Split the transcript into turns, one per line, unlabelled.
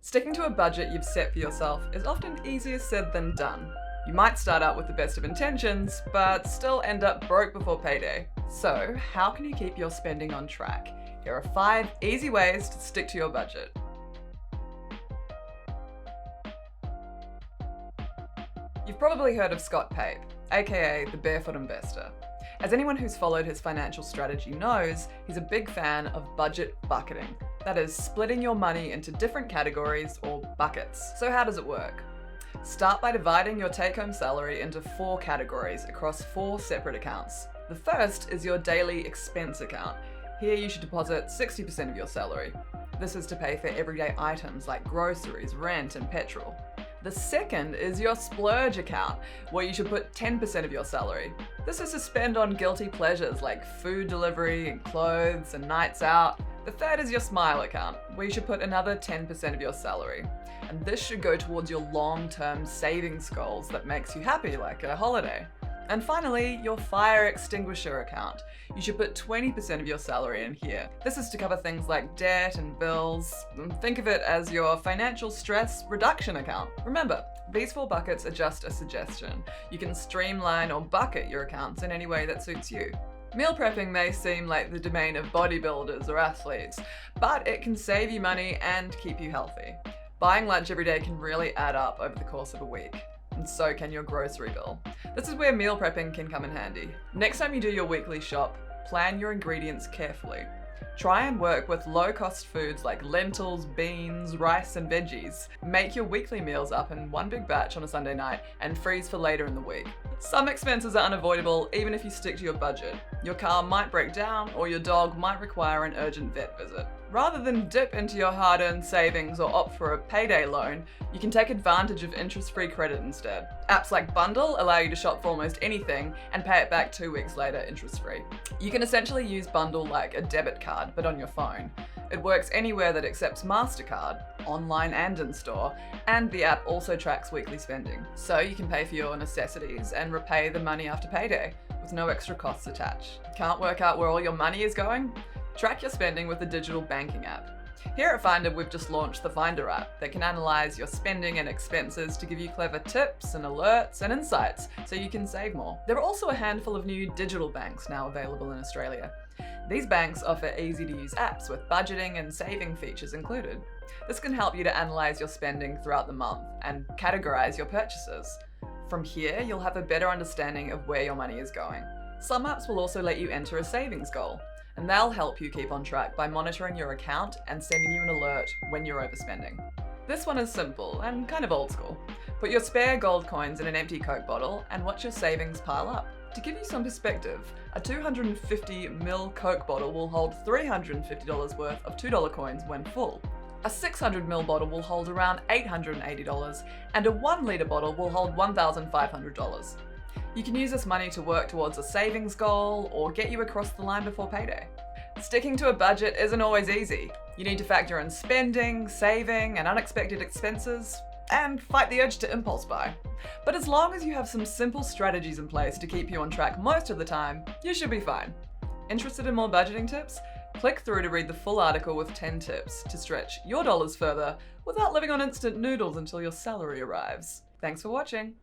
Sticking to a budget you've set for yourself is often easier said than done. You might start out with the best of intentions, but still end up broke before payday. So, how can you keep your spending on track? Here are 5 easy ways to stick to your budget. You've probably heard of Scott Pape, aka the Barefoot Investor. As anyone who's followed his financial strategy knows, he's a big fan of budget bucketing. That is, splitting your money into different categories or buckets. So how does it work? Start by dividing your take-home salary into 4 categories across 4 separate accounts. The first is your daily expense account. Here you should deposit 60% of your salary. This is to pay for everyday items like groceries, rent, and petrol. The second is your splurge account, where you should put 10% of your salary. This is to spend on guilty pleasures like food delivery and clothes and nights out. The third is your smile account, where you should put another 10% of your salary. And this should go towards your long-term savings goals that makes you happy, like a holiday. And finally, your fire extinguisher account. You should put 20% of your salary in here. This is to cover things like debt and bills. Think of it as your financial stress reduction account. Remember, these 4 buckets are just a suggestion. You can streamline or bucket your accounts in any way that suits you. Meal prepping may seem like the domain of bodybuilders or athletes, but it can save you money and keep you healthy. Buying lunch every day can really add up over the course of a week. And so can your grocery bill. This is where meal prepping can come in handy. Next time you do your weekly shop, plan your ingredients carefully. Try and work with low-cost foods like lentils, beans, rice, and veggies. Make your weekly meals up in one big batch on a Sunday night and freeze for later in the week. Some expenses are unavoidable even if you stick to your budget. Your car might break down or your dog might require an urgent vet visit. Rather than dip into your hard-earned savings or opt for a payday loan, you can take advantage of interest-free credit instead. Apps like Bundll allow you to shop for almost anything and pay it back 2 weeks later interest-free. You can essentially use Bundll like a debit card, but on your phone. It works anywhere that accepts MasterCard, online and in-store, and the app also tracks weekly spending. So you can pay for your necessities and repay the money after payday, with no extra costs attached. Can't work out where all your money is going? Track your spending with the digital banking app. Here at Finder, we've just launched the Finder app that can analyze your spending and expenses to give you clever tips and alerts and insights so you can save more. There are also a handful of new digital banks now available in Australia. These banks offer easy-to-use apps with budgeting and saving features included. This can help you to analyze your spending throughout the month and categorize your purchases. From here, you'll have a better understanding of where your money is going. Some apps will also let you enter a savings goal, and they'll help you keep on track by monitoring your account and sending you an alert when you're overspending. This one is simple and kind of old school. Put your spare gold coins in an empty Coke bottle and watch your savings pile up. To give you some perspective, a 250ml Coke bottle will hold $350 worth of $2 coins when full. A 600ml bottle will hold around $880, and a 1 litre bottle will hold $1,500. You can use this money to work towards a savings goal or get you across the line before payday. Sticking to a budget isn't always easy. You need to factor in spending, saving, and unexpected expenses, and fight the urge to impulse buy. But as long as you have some simple strategies in place to keep you on track most of the time, you should be fine. Interested in more budgeting tips? Click through to read the full article with 10 tips to stretch your dollars further without living on instant noodles until your salary arrives. Thanks for watching.